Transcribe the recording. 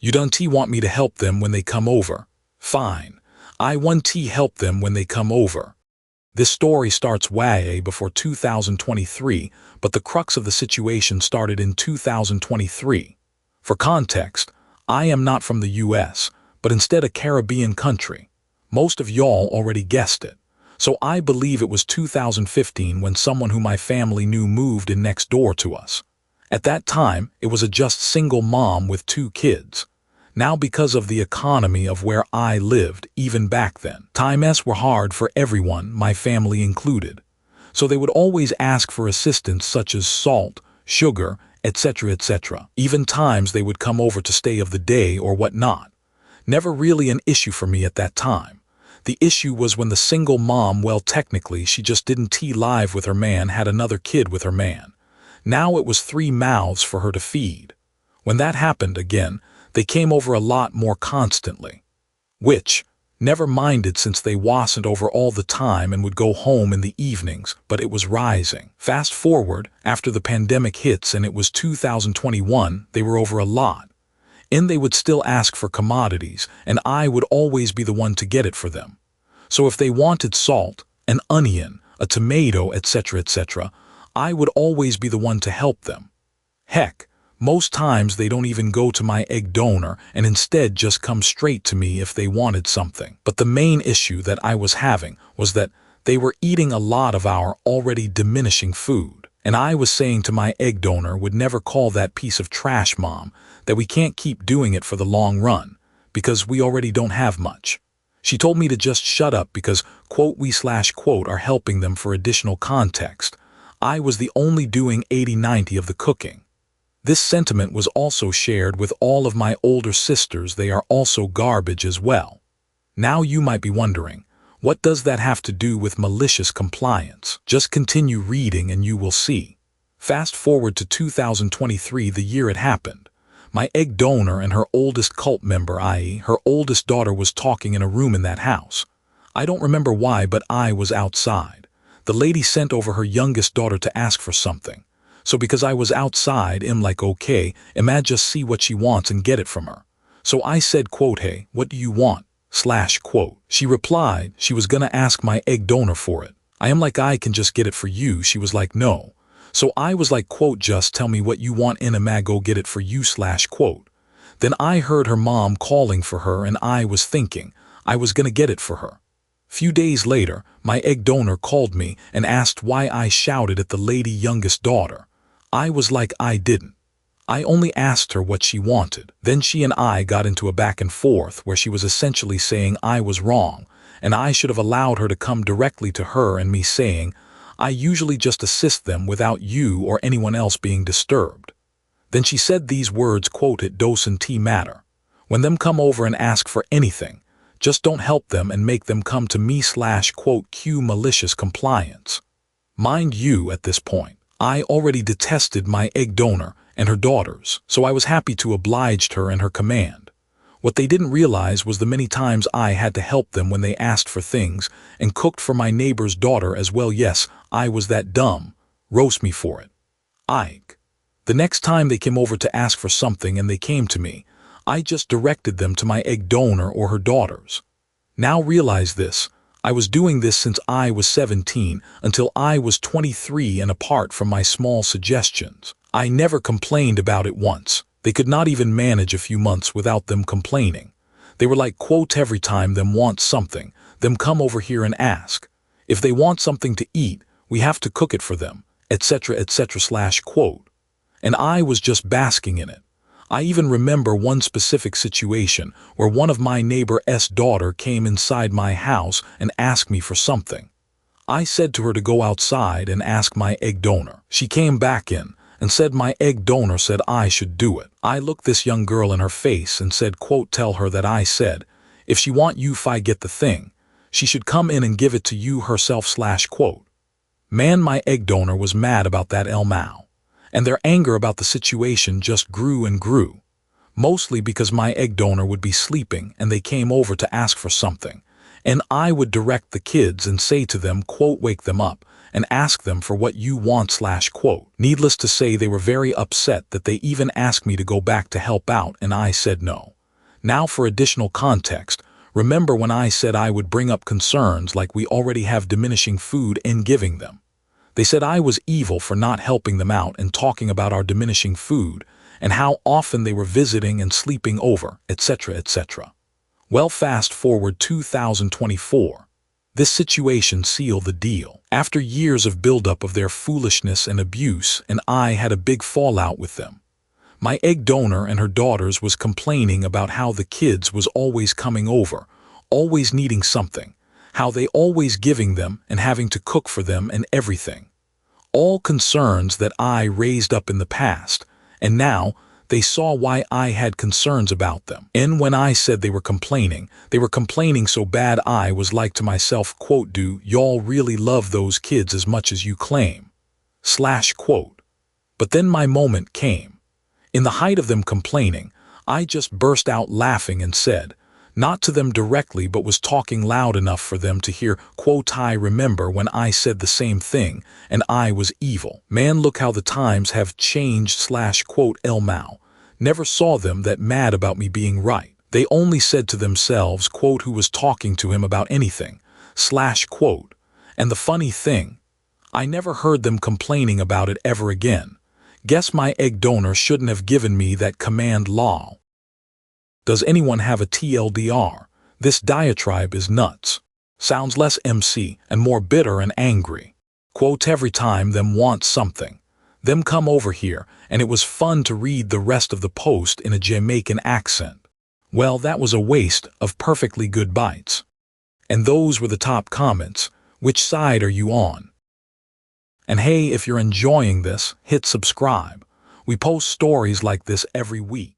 You done T want me to help them when they come over. Fine. I want T help them when they come over. This story starts way before 2023, but the crux of the situation started in 2023. For context, I am not from the US, but instead a Caribbean country. Most of y'all already guessed it. So I believe it was 2015 when someone who my family knew moved in next door to us. At that time, it was a just single mom with 2 kids. Now because of the economy of where I lived, even back then, times were hard for everyone, my family included. So they would always ask for assistance such as salt, sugar, etc., etc. Even times they would come over to stay of the day or whatnot. Never really an issue for me at that time. The issue was when the single mom, well technically she just didn't T live with her man, had another kid with her man. Now it was 3 mouths for her to feed. When that happened again, they came over a lot more constantly. Which, never minded since they wasn't over all the time and would go home in the evenings, but it was rising. Fast forward, after the pandemic hits and it was 2021, they were over a lot. And they would still ask for commodities, and I would always be the one to get it for them. So if they wanted salt, an onion, a tomato, etc., etc., I would always be the one to help them. Heck, most times they don't even go to my egg donor and instead just come straight to me if they wanted something. But the main issue that I was having was that they were eating a lot of our already diminishing food. And I was saying to my egg donor would never call that piece of trash, Mom, that we can't keep doing it for the long run, because we already don't have much. She told me to just shut up because, quote, we/quote are helping them. For additional context, I was the only doing 80-90 of the cooking. This sentiment was also shared with all of my older sisters. They are also garbage as well. Now you might be wondering, what does that have to do with malicious compliance? Just continue reading and you will see. Fast forward to 2023, the year it happened. My egg donor and her oldest cult member, i.e. her oldest daughter, was talking in a room in that house. I don't remember why, but I was outside. The lady sent over her youngest daughter to ask for something. So because I was outside, I'm like, okay, I'ma just see what she wants and get it from her. So I said, quote, hey, what do you want? /quote. She replied she was gonna ask my egg donor for it. I am like, I can just get it for you. She was like, no. So I was like, quote, just tell me what you want and I'ma go get it for you /quote. Then I heard her mom calling for her and I was thinking I was gonna get it for her. Few days later, my egg donor called me and asked why I shouted at the lady youngest daughter. I was like, I didn't. I only asked her what she wanted. Then she and I got into a back and forth where she was essentially saying I was wrong and I should have allowed her to come directly to her, and me saying, I usually just assist them without you or anyone else being disturbed. Then she said these words, quote, it doesn't matter. When them come over and ask for anything, just don't help them and make them come to me /quote cue malicious compliance. Mind you, at this point, I already detested my egg donor and her daughters, so I was happy to oblige her and her command. What they didn't realize was the many times I had to help them when they asked for things and cooked for my neighbor's daughter as well. Yes, I was that dumb. Roast me for it. Ike. The next time they came over to ask for something and they came to me, I just directed them to my egg donor or her daughters. Now realize this. I was doing this since I was 17 until I was 23, and apart from my small suggestions, I never complained about it once. They could not even manage a few months without them complaining. They were like, quote, every time them want something, them come over here and ask. If they want something to eat, we have to cook it for them, etc., etc. /quote. And I was just basking in it. I even remember one specific situation where one of my neighbor's daughter came inside my house and asked me for something. I said to her to go outside and ask my egg donor. She came back in and said my egg donor said I should do it. I looked this young girl in her face and said, quote, tell her that I said, if she want you if I get the thing, she should come in and give it to you herself /quote. Man, my egg donor was mad about that Elmao. And their anger about the situation just grew and grew, mostly because my egg donor would be sleeping and they came over to ask for something, and I would direct the kids and say to them, quote, wake them up and ask them for what you want /quote. Needless to say, they were very upset that they even asked me to go back to help out, and I said no. Now for additional context, remember when I said I would bring up concerns like we already have diminishing food and giving them. They said I was evil for not helping them out and talking about our diminishing food and how often they were visiting and sleeping over, etc., etc. Well, fast forward 2024. This situation sealed the deal. After years of buildup of their foolishness and abuse, and I had a big fallout with them. My egg donor and her daughters was complaining about how the kids was always coming over, always needing something, how they always giving them and having to cook for them and everything. All concerns that I raised up in the past, and now they saw why I had concerns about them. And when I said they were complaining so bad I was like to myself, quote, do y'all really love those kids as much as you claim? / quote. But then my moment came. In the height of them complaining, I just burst out laughing and said, not to them directly but was talking loud enough for them to hear, quote, I remember when I said the same thing and I was evil. Man, look how the times have changed / quote, Elmau. Never saw them that mad about me being right. They only said to themselves, quote, who was talking to him about anything, / quote. And the funny thing, I never heard them complaining about it ever again. Guess my egg donor shouldn't have given me that command law. Does anyone have a TLDR? This diatribe is nuts. Sounds less MC and more bitter and angry. Quote, every time them want something. Them come over here, and it was fun to read the rest of the post in a Jamaican accent. Well, that was a waste of perfectly good bites. And those were the top comments. Which side are you on? And hey, if you're enjoying this, hit subscribe. We post stories like this every week.